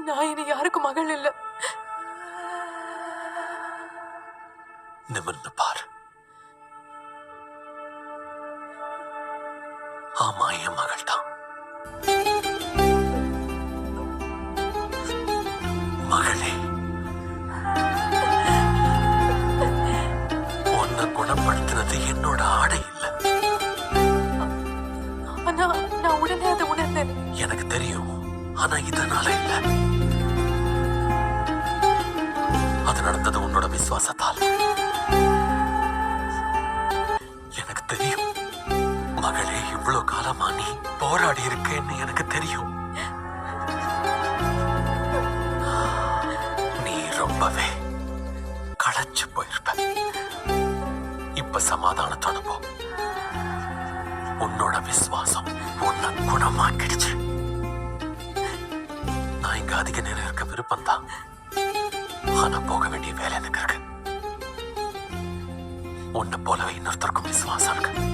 நான் இனி யாருக்கும் மகள் இல்ல. நிமிர்ந்து பாரு. ஆமா, என் மகள் தான். மகளே, உன்னை குணப்படுத்தினது என்னோட ஆடை இல்ல. ஆனா நான் உடனே அதை உணர்ந்தேன். எனக்கு தெரியும், ஆனா இதனால இல்ல. அது நடந்தது உன்னோட விசுவாசத்தால். எனக்கு தெரியும் மகளே, இவ்வளவு காலமா நீ போராடி இருக்கேன்னு எனக்கு தெரியும். நீ ரொம்பவே களைச்சு போயிருப்ப. இப்ப சமாதானத்தோட போ. உன்னோட விசுவாசம் உன்னை குணமாக்கிடுச்சு. நான் இங்க அதிக நேரம் இருக்க விருப்பம் தான், ஆனா போக வேண்டிய வேலை எனக்கு இருக்கு. உன்னை போலவே இன்னொருத்தருக்கும் விசுவாசம் இருக்கு.